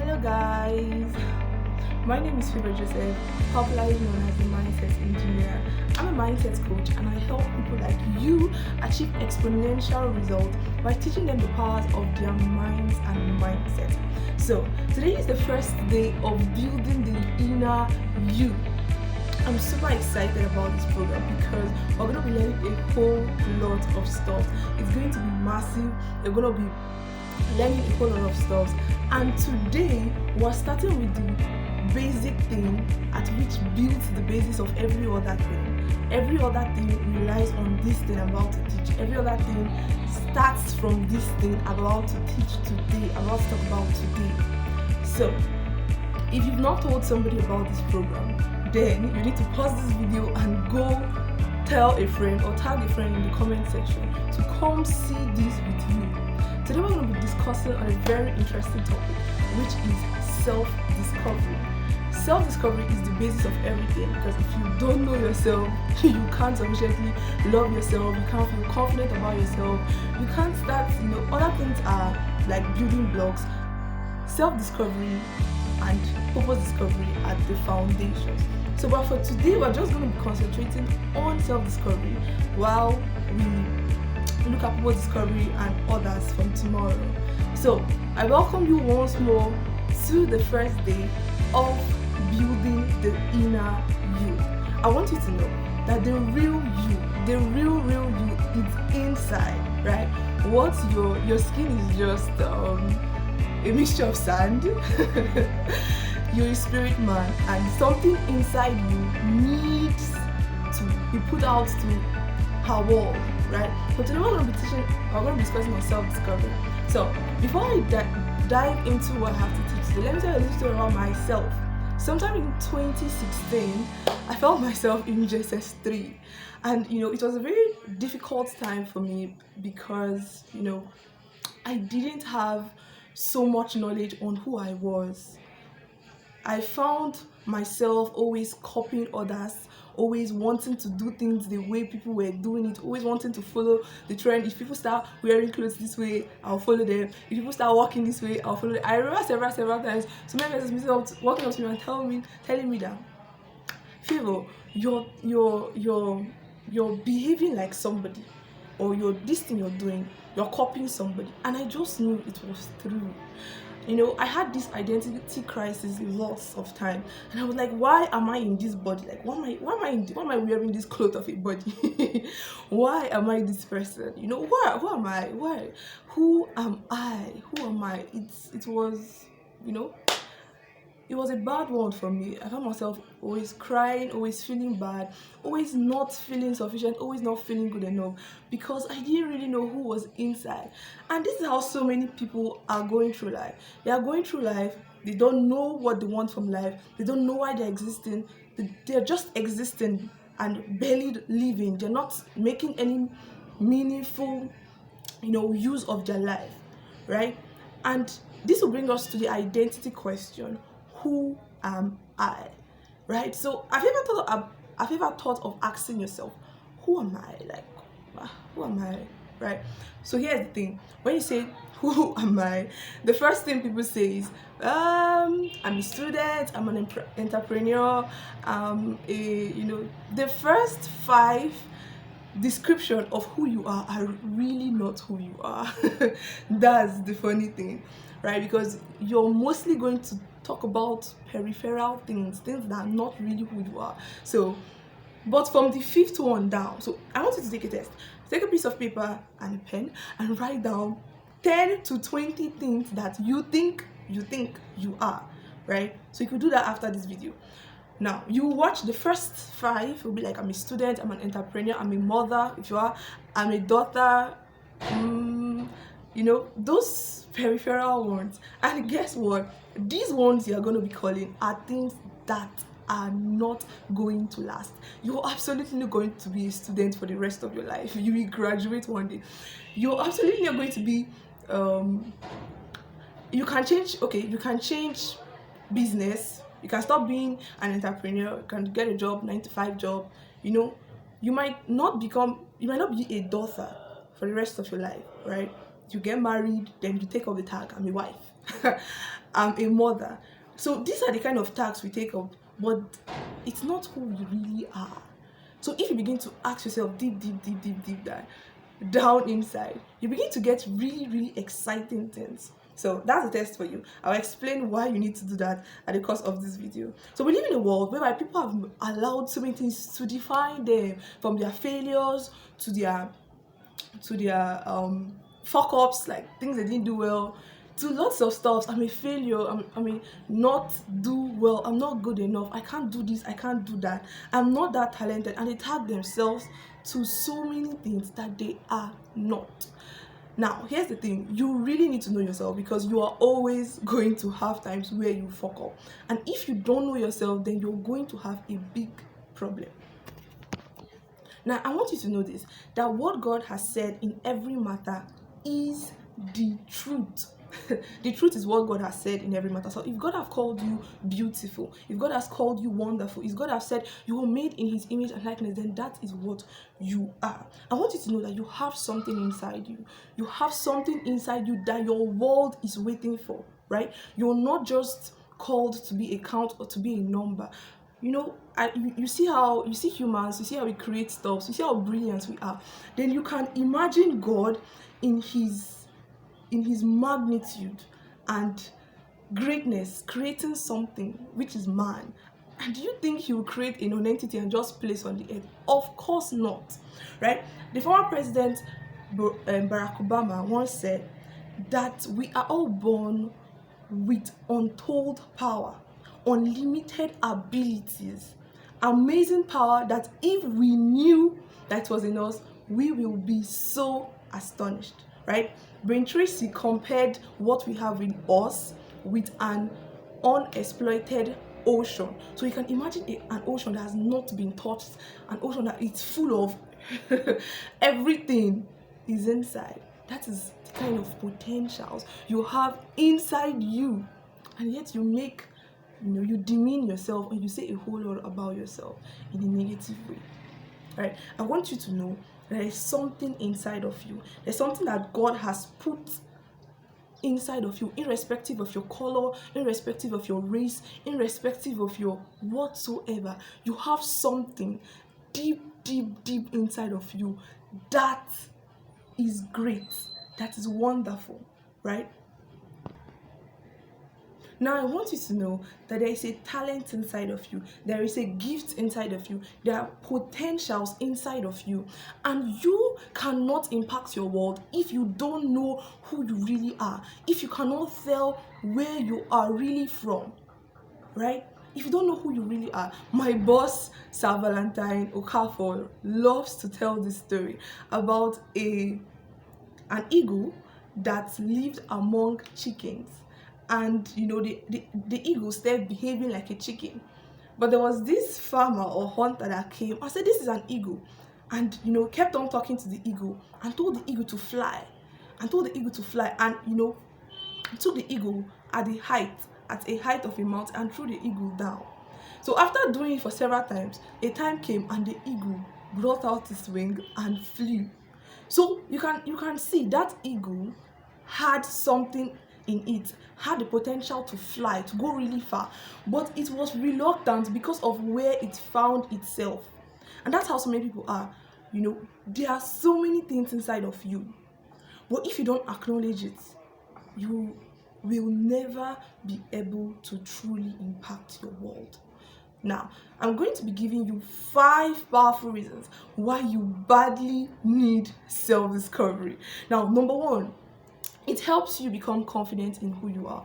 Hello guys, my name is Fiba Joseph, popularly known as the Mindset Engineer. I'm a mindset coach and I help people like you achieve exponential results by teaching them the powers of their minds and mindset. So today is the first day of building the inner you. I'm super excited about this program because we're going to be learning a whole lot of stuff. It's going to be massive. You're going to be learning a whole lot of stuff, and today we're starting with the basic thing at which builds the basis of every other thing. Every other thing relies on this thing I'm about to teach. Every other thing starts from this thing I'm about to teach today, I'm about to talk about today. So if you've not told somebody about this program, then you need to pause this video and go tell a friend or tag a friend in the comment section to come see this with you. Today we're going to be discussing on a very interesting topic, which is self-discovery. Self-discovery is the basis of everything, because if you don't know yourself, you can't sufficiently love yourself, you can't feel confident about yourself, you can't start, other things are like building blocks. Self-discovery and purpose discovery are the foundations. So but for today, we're just going to be concentrating on self-discovery while we look at purpose discovery and others from tomorrow. So I welcome you once more to the first day of building the inner you. I want you to know that the real you, the real you is inside, right? What your skin is just a mixture of sand. You're a spirit man, and something inside you needs to be put out to her world, right? But today we're going to be discussing on self-discovery. So before I dive into what I have to teach today, let me tell you a little story about myself. Sometime in 2016, I found myself in JSS 3, and it was a very difficult time for me because I didn't have so much knowledge on who I was. I found myself always copying others, always wanting to do things the way people were doing it, always wanting to follow the trend. If people start wearing clothes this way, I'll follow them. If people start walking this way, I'll follow them. I remember several times so many persons walking up to me and telling me that, Favor, you're behaving like somebody, or this thing you're doing, you're copying somebody. And I just knew it was true. I had this identity crisis lots of time, and I was like, why am I in this body? Like, why am I wearing this cloth of a body? Why am I this person? Who am I? Why? Who am I? Who am I? It was a bad one for me. I found myself always crying, always feeling bad, always not feeling sufficient, always not feeling good enough, because I didn't really know who was inside. And this is how so many people are going through life. They are going through life, they don't know what they want from life, they don't know why they're existing, they're just existing and barely living. They're not making any meaningful, use of their life, right? And this will bring us to the identity question. Who am I? Right? So have you ever thought of asking yourself, who am I? Like, who am I? Right? So here's the thing. When you say who am I, the first thing people say is I'm a student, I'm an entrepreneur, the first 5 description of who you are really not who you are. That's the funny thing, right? Because you're mostly going to talk about peripheral things that are not really who you are. So, but from the 5th one down, so I want you to take a test. Take a piece of paper and a pen and write down 10 to 20 things that you think you are, right? So you could do that after this video. Now, you watch the first 5, will be like, I'm a student, I'm an entrepreneur, I'm a mother, if you are, I'm a daughter, those peripheral ones. And guess what? These ones you're going to be calling are things that are not going to last. You're absolutely not going to be a student for the rest of your life. You will graduate one day. You're absolutely not going to be, you can change business. You can stop being an entrepreneur. You can get a job, 9-to-5 job. You might not be a daughter for the rest of your life, right? You get married, then you take off the tag, I'm a wife. I'm a mother. So these are the kind of tasks we take up, but it's not who we really are. So if you begin to ask yourself deep down inside, you begin to get really exciting things. So that's a test for you. I'll explain why you need to do that at the course of this video. So we live in a world whereby people have allowed so many things to define them, from their failures to their fuck ups, like things they didn't do well, to lots of stuff. I'm a failure, I mean not do well, I'm not good enough, I can't do this, I can't do that, I'm not that talented, and they tag themselves to so many things that they are not. Now here's the thing, you really need to know yourself, because you are always going to have times where you fuck up, and if you don't know yourself, then you're going to have a big problem. Now I want you to know this, that what God has said in every matter is the truth. The truth is what God has said in every matter. So if God has called you beautiful, if God has called you wonderful, if God has said you were made in his image and likeness, then that is what you are. I want you to know that you have something inside you. You have something inside you that your world is waiting for, right? You're not just called to be a count or to be a number. You know, you see humans, you see how we create stuff, you see how brilliant we are. Then you can imagine God in his magnitude and greatness, creating something which is man. And do you think he will create a non-entity and just place on the earth? Of course not, right? The former president Barack Obama once said that we are all born with untold power, unlimited abilities, amazing power that if we knew that was in us, we will be so astonished, right? Brain Tracy compared what we have in us with an unexploited ocean. So you can imagine an ocean that has not been touched, an ocean that is full of everything is inside. That is the kind of potentials you have inside you, and yet you demean yourself and you say a whole lot about yourself in a negative way. Right? I want you to know there is something inside of you. There's something that God has put inside of you, irrespective of your color, irrespective of your race, irrespective of your whatsoever. You have something deep inside of you that is great, that is wonderful, right? Now I want you to know that there is a talent inside of you, there is a gift inside of you, there are potentials inside of you, and you cannot impact your world if you don't know who you really are, if you cannot tell where you are really from, right? If you don't know who you really are. My boss, Sir Valentine Okafor, loves to tell this story about an eagle that lived among chickens. And the eagle started behaving like a chicken, but there was this farmer or hunter that came and said, this is an eagle, and kept on talking to the eagle and told the eagle to fly, and told the eagle to fly, and took the eagle at a height of a mountain and threw the eagle down. So after doing it for several times, a time came and the eagle brought out its wing and flew. So you can see that eagle had something in it, had the potential to fly, to go really far, but it was reluctant because of where it found itself. And that's how so many people are. There are so many things inside of you, but if you don't acknowledge it, you will never be able to truly impact your world. Now, I'm going to be giving you 5 powerful reasons why you badly need self-discovery. Now, number 1, it helps you become confident in who you are.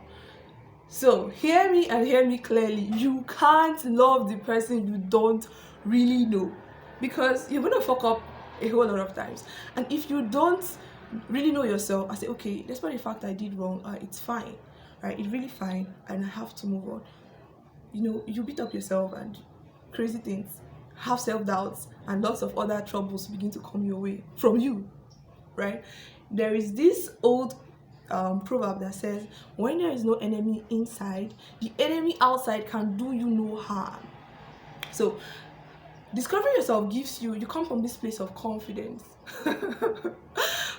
So hear me and hear me clearly. You can't love the person you don't really know, because you're gonna fuck up a whole lot of times. And if you don't really know yourself, I say, okay, despite the fact I did wrong, it's fine, right? It's really fine, and I have to move on. You beat up yourself and crazy things, have self-doubts, and lots of other troubles begin to come your way from you, right? There is this old proverb that says, when there is no enemy inside, the enemy outside can do you no harm. So discovering yourself you come from this place of confidence.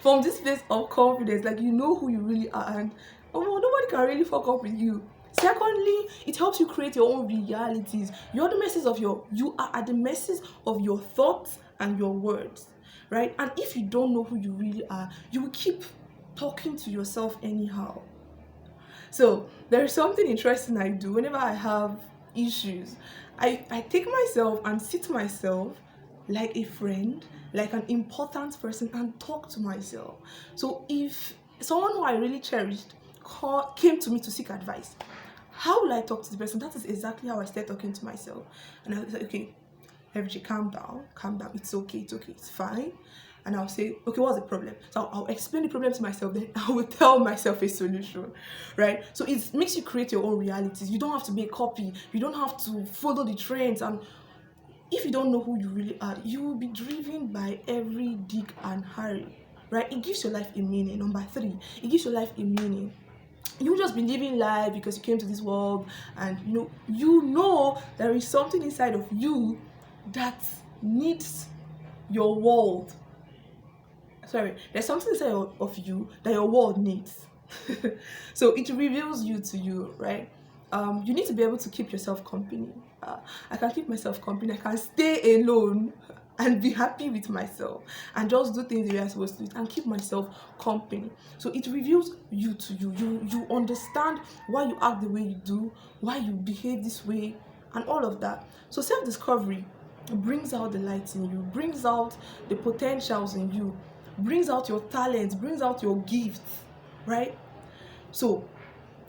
From this place of confidence, like you know who you really are, and Oh, nobody can really fuck up with you. Secondly, it helps you create your own realities. You are at the mercy of your thoughts and your words, right? And if you don't know who you really are, you will keep talking to yourself anyhow. So there's something interesting I do whenever I have issues. I take myself and sit myself like a friend, like an important person, and talk to myself. So if someone who I really cherished came to me to seek advice, how will I talk to the person? That is exactly how I start talking to myself. And I was like, okay, FJ, calm down, it's okay, it's fine. And I'll say, okay, what's the problem? So I'll explain the problem to myself, then I will tell myself a solution, right? So it makes you create your own realities. You don't have to be a copy. You don't have to follow the trends. And if you don't know who you really are, you will be driven by every dig and hurry, right? It gives your life a meaning. Number 3, it gives your life a meaning. You just be living life because you came to this world, and you know there is something inside of you that needs your world. There's something inside of you that your world needs. So it reveals you to you, right? You need to be able to keep yourself company. I can keep myself company. I can stay alone and be happy with myself and just do things the way I'm supposed to do and keep myself company. So it reveals you to you. You understand why you act the way you do, why you behave this way, and all of that. So self-discovery brings out the light in you, brings out the potentials in you, brings out your talents, brings out your gifts, right? So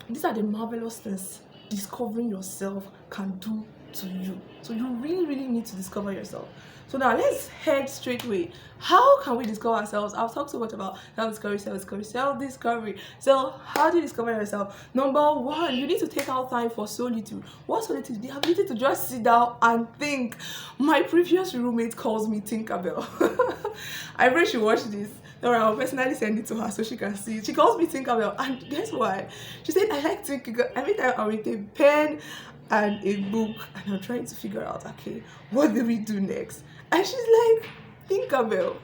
these are the marvelous things discovering yourself can do to you. So you really, really need to discover yourself. So now let's head straight away. How can we discover ourselves? I've talked so much about self-discovery. So how do you discover yourself? Number 1, you need to take out time for solitude. What solitude? The ability to just sit down and think. My previous roommate calls me Tinkerbell. I pray she watched this. Or I'll personally send it to her so she can see it. She calls me Tinkerbell, and guess what? She said, I like thinking. Every time I'm with a pen and a book, and I'm trying to figure out, okay, what do we do next? And she's like, Tinkerbell.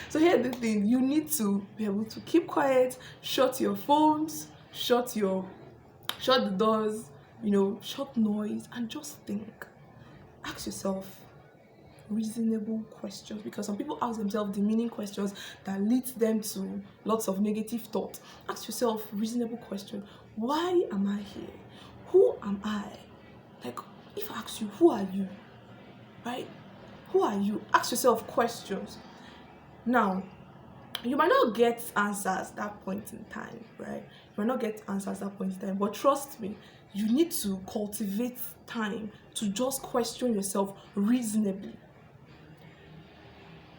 So here's the thing: you need to be able to keep quiet, shut your phones, shut the doors, shut noise, and just think. Ask yourself reasonable questions, because some people ask themselves demeaning questions that leads them to lots of negative thoughts. Ask yourself reasonable questions. Why am I here? Who am I? Like, if I ask you, who are you? Right? Who are you? Ask yourself questions. Now, you might not get answers at that point in time, right? You might not get answers at that point in time, but trust me, you need to cultivate time to just question yourself reasonably.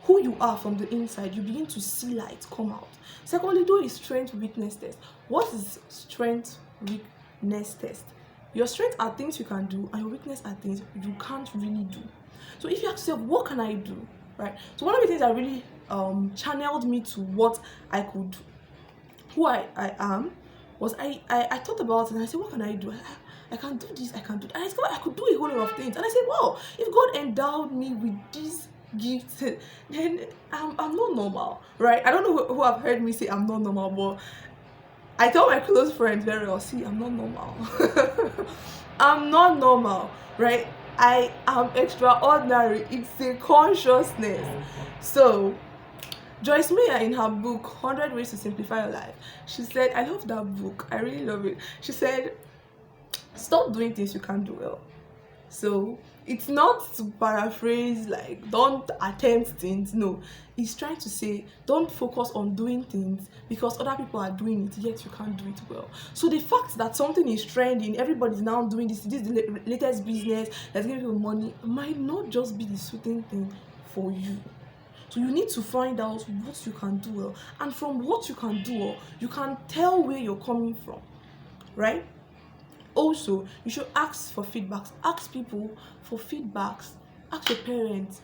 Who you are from the inside, you begin to see light come out. Secondly, do a strength weakness test. What is strength weakness test? Your strengths are things you can do, and your weakness are things you can't really do. So if you ask yourself, what can I do? Right? So one of the things that really channeled me to what I could, who I am, was I thought about it, and I said, what can I do? I can do this, I can do that. And I discovered I could do a whole lot of things. And I said, wow, if God endowed me with these gifts, then I'm not normal, right? I don't know who have heard me say I'm not normal, but I tell my close friends very well, see, I'm not normal. I'm not normal, right? I am extraordinary. It's a consciousness. So Joyce Meyer, in her book 100 Ways to Simplify Your Life, she said, I love that book, I really love it. She said, stop doing things you can't do well. So it's not to paraphrase, like, don't attempt things. No, it's trying to say, don't focus on doing things because other people are doing it, yet you can't do it well. So the fact that something is trending, everybody's now doing this is the latest business that's giving you money, might not just be the suiting thing for you. So you need to find out what you can do well, and from what you can do well, you can tell where you're coming from, right? Also, you should ask for feedbacks. Ask people for feedbacks. Ask your parents.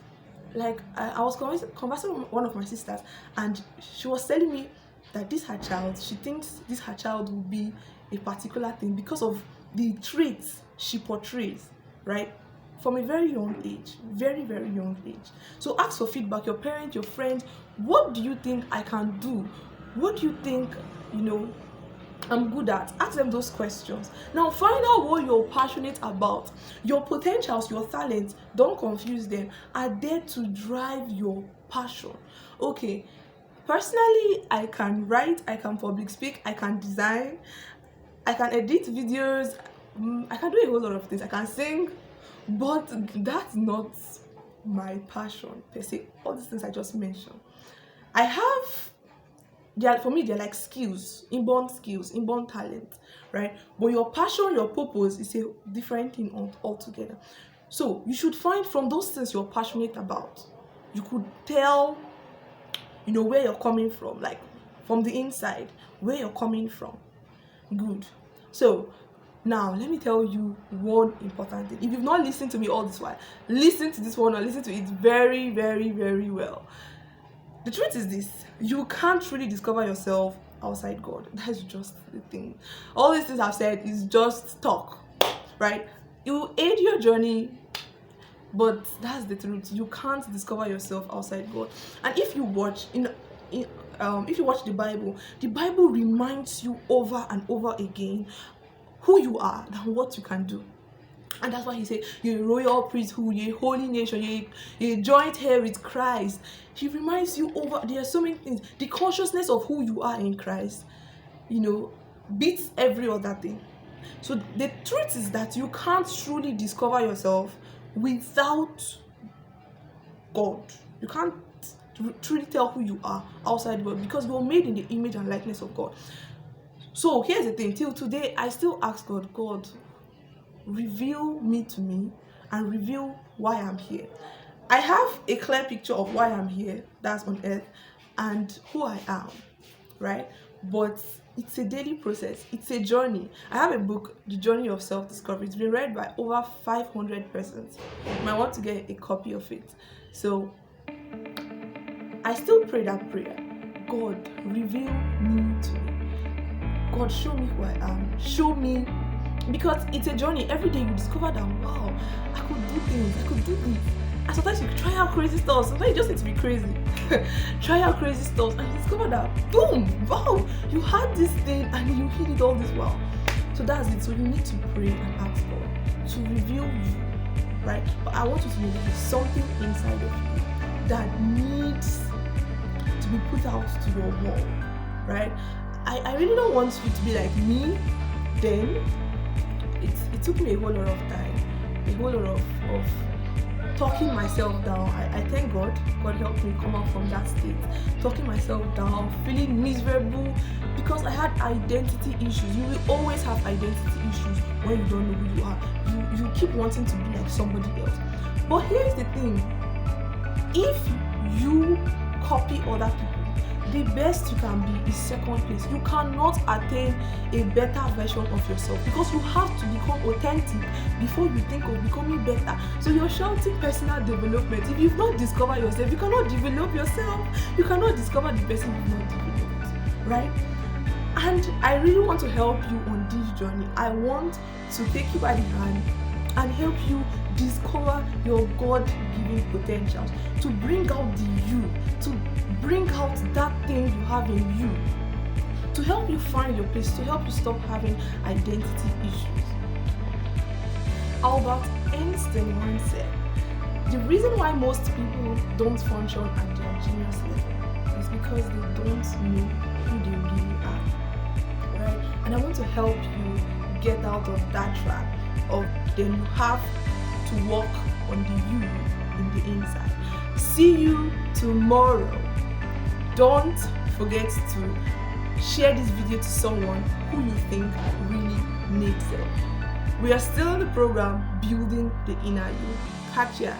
Like, I was conversing with one of my sisters, and she was telling me that this her child, she thinks this her child will be a particular thing because of the traits she portrays, right? From a very young age, very, very young age. So ask for feedback. Your parents, your friends, what do you think I can do? What do you think, I'm good at. Ask them those questions. Now find out what you're passionate about. Your potentials, your talents, don't confuse them, are there to drive your passion. Okay, personally, I can write, I can public speak, I can design, I can edit videos, I can do a whole lot of things. I can sing, but that's not my passion per se. All these things I just mentioned, I have, for me, they're like skills, inborn talent, right? But your passion, your purpose is a different thing altogether. So you should find from those things you're passionate about. You could tell, where you're coming from, like from the inside, where you're coming from. Good. So now let me tell you one important thing. If you've not listened to me all this while, listen to this one, or listen to it very, very, very well. The truth is this: you can't really discover yourself outside God. That's just the thing. All these things I've said is just talk, right? It will aid your journey, but that's the truth. You can't discover yourself outside God. And if you watch if you watch the Bible reminds you over and over again who you are and what you can do. And that's why he said, you're a royal priesthood, you're a holy nation, you're a joint heir with Christ. He reminds you over, there are so many things. The consciousness of who you are in Christ, beats every other thing. So the truth is that you can't truly discover yourself without God. You can't truly tell who you are outside God, because we were made in the image and likeness of God. So here's the thing, till today, I still ask God, reveal me to me and reveal why I'm here. I have a clear picture of why I'm here, that's on earth, and who I am, right? But it's a daily process. It's a journey. I have a book, The Journey of Self-Discovery. It's been read by over 500 persons. You might want to get a copy of it. So I still pray that prayer. God, reveal me to me. God, show me who I am. Show me, because it's a journey. Every day you discover that, wow, I could do things. I could do this. And sometimes you try out crazy stuff. Sometimes you just need to be crazy. Try out crazy stuff and you discover that, boom, wow, you had this thing and you hit it all this while. So that's it. So you need to pray and ask God to reveal you, right? But I want you to know that there's something inside of you that needs to be put out to your wall, right? I really don't want you to be like me. Then it took me a whole lot of time, a whole lot of talking myself down. I thank God helped me come out from that state, talking myself down, feeling miserable, because I had identity issues. You will always have identity issues when you don't know who you are. You keep wanting to be like somebody else. But here's the thing, if you copy other people, the best you can be is second place. You cannot attain a better version of yourself, because you have to become authentic before you think of becoming better. So you're shouting personal development. If you've not discovered yourself, you cannot develop yourself. You cannot discover the person you've not developed, right? And I really want to help you on this journey. I want to take you by the hand and help you discover your God-given potentials, to bring out the you, to bring out that thing you have in you, to help you find your place, to help you stop having identity issues. Albert Einstein once said, the reason why most people don't function at their genius level is because they don't know who they really are, right? And I want to help you get out of that trap of then you have to work on the you in the inside. See you tomorrow. Don't forget to share this video to someone who you think really needs it. We are still in the program Building the Inner You. Catch ya.